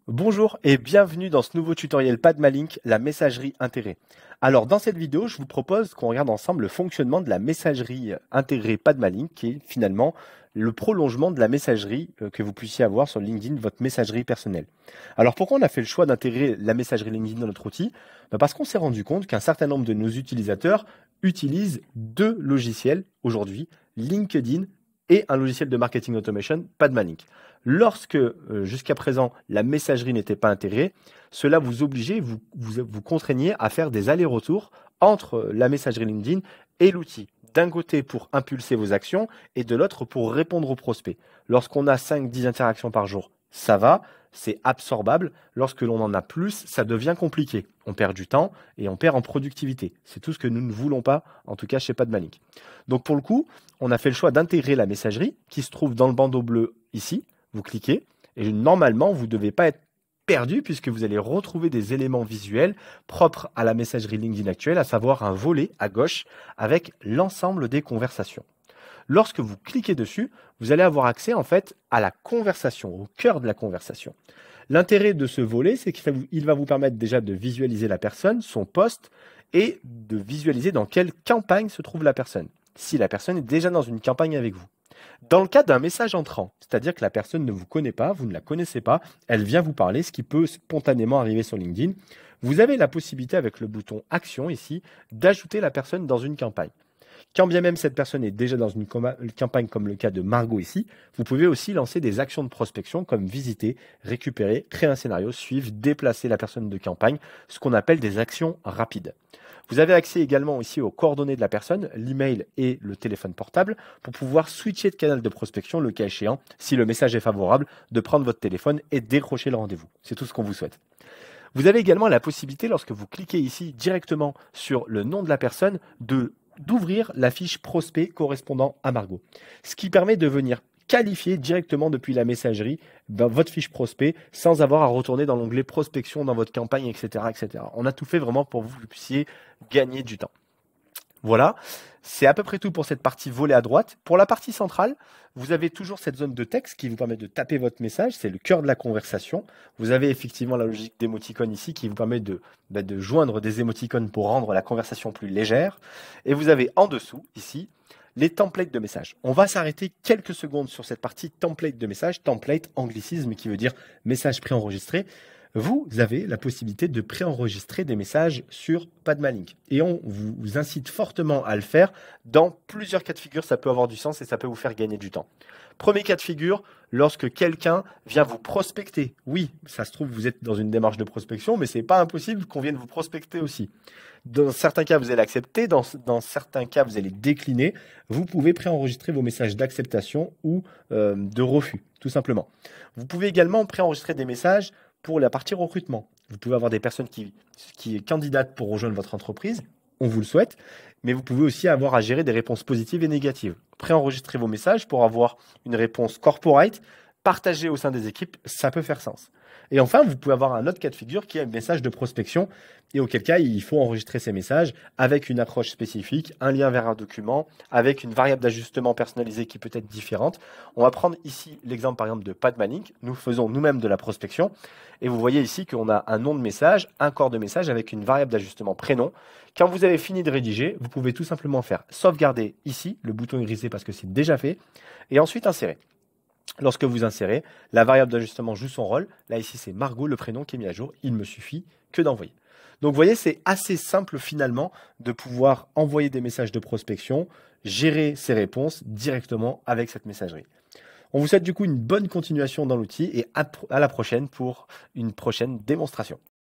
Bonjour et bienvenue dans ce nouveau tutoriel Padmalink, la messagerie intégrée. Alors dans cette vidéo, je vous propose qu'on regarde ensemble le fonctionnement de la messagerie intégrée Padmalink, qui est finalement le prolongement de la messagerie que vous puissiez avoir sur LinkedIn, votre messagerie personnelle. Alors pourquoi on a fait le choix d'intégrer la messagerie LinkedIn dans notre outil? Parce qu'on s'est rendu compte qu'un certain nombre de nos utilisateurs utilisent deux logiciels aujourd'hui, LinkedIn et un logiciel de marketing automation, Padmalink. Lorsque jusqu'à présent la messagerie n'était pas intégrée, cela vous obligeait, vous contraignait à faire des allers-retours entre la messagerie LinkedIn et l'outil. D'un côté pour impulser vos actions et de l'autre pour répondre aux prospects. Lorsqu'on a 5-10 interactions par jour, ça va, c'est absorbable. Lorsque l'on en a plus, ça devient compliqué. On perd du temps et on perd en productivité. C'est tout ce que nous ne voulons pas, en tout cas chez Padmalink. Donc pour le coup, on a fait le choix d'intégrer la messagerie qui se trouve dans le bandeau bleu ici. Vous cliquez et normalement, vous ne devez pas être perdu puisque vous allez retrouver des éléments visuels propres à la messagerie LinkedIn actuelle, à savoir un volet à gauche avec l'ensemble des conversations. Lorsque vous cliquez dessus, vous allez avoir accès en fait à la conversation, au cœur de la conversation. L'intérêt de ce volet, c'est qu'il va vous permettre déjà de visualiser la personne, son poste, et de visualiser dans quelle campagne se trouve la personne, si la personne est déjà dans une campagne avec vous. Dans le cas d'un message entrant, c'est-à-dire que la personne ne vous connaît pas, vous ne la connaissez pas, elle vient vous parler, ce qui peut spontanément arriver sur LinkedIn, vous avez la possibilité avec le bouton Action ici d'ajouter la personne dans une campagne. Quand bien même cette personne est déjà dans une campagne comme le cas de Margot ici, vous pouvez aussi lancer des actions de prospection comme visiter, récupérer, créer un scénario, suivre, déplacer la personne de campagne, ce qu'on appelle des actions rapides. Vous avez accès également ici aux coordonnées de la personne, l'email et le téléphone portable, pour pouvoir switcher de canal de prospection le cas échéant, si le message est favorable, de prendre votre téléphone et décrocher le rendez-vous. C'est tout ce qu'on vous souhaite. Vous avez également la possibilité, lorsque vous cliquez ici directement sur le nom de la personne, d'ouvrir la fiche prospect correspondant à Margot. Ce qui permet de venir qualifier directement depuis la messagerie votre fiche prospect sans avoir à retourner dans l'onglet prospection dans votre campagne, etc., etc. On a tout fait vraiment pour que vous puissiez gagner du temps. Voilà, c'est à peu près tout pour cette partie volet à droite. Pour la partie centrale, vous avez toujours cette zone de texte qui vous permet de taper votre message, c'est le cœur de la conversation. Vous avez effectivement la logique d'émoticône ici qui vous permet de joindre des émoticônes pour rendre la conversation plus légère. Et vous avez en dessous, ici, les templates de messages. On va s'arrêter quelques secondes sur cette partie template de message, template anglicisme qui veut dire message préenregistré. Vous avez la possibilité de préenregistrer des messages sur Padmalink. Et on vous incite fortement à le faire. Dans plusieurs cas de figure, ça peut avoir du sens et ça peut vous faire gagner du temps. Premier cas de figure, lorsque quelqu'un vient vous prospecter. Oui, ça se trouve, vous êtes dans une démarche de prospection, mais c'est pas impossible qu'on vienne vous prospecter aussi. Dans certains cas, vous allez accepter, dans certains cas, vous allez décliner. Vous pouvez préenregistrer vos messages d'acceptation ou de refus, tout simplement. Vous pouvez également préenregistrer des messages pour la partie recrutement. Vous pouvez avoir des personnes qui candidatent pour rejoindre votre entreprise, on vous le souhaite, mais vous pouvez aussi avoir à gérer des réponses positives et négatives. Préenregistrer vos messages pour avoir une réponse corporate, partagée au sein des équipes, ça peut faire sens. Et enfin, vous pouvez avoir un autre cas de figure qui est un message de prospection et auquel cas il faut enregistrer ces messages avec une accroche spécifique, un lien vers un document, avec une variable d'ajustement personnalisée qui peut être différente. On va prendre ici l'exemple par exemple de Padmalink. Nous faisons nous-mêmes de la prospection et vous voyez ici qu'on a un nom de message, un corps de message avec une variable d'ajustement prénom. Quand vous avez fini de rédiger, vous pouvez tout simplement faire sauvegarder ici, le bouton est grisé parce que c'est déjà fait, et ensuite insérer. Lorsque vous insérez, la variable d'ajustement joue son rôle. Là, ici, c'est Margot, le prénom qui est mis à jour. Il me suffit que d'envoyer. Donc, vous voyez, c'est assez simple finalement de pouvoir envoyer des messages de prospection, gérer ces réponses directement avec cette messagerie. On vous souhaite du coup une bonne continuation dans l'outil et à la prochaine pour une prochaine démonstration.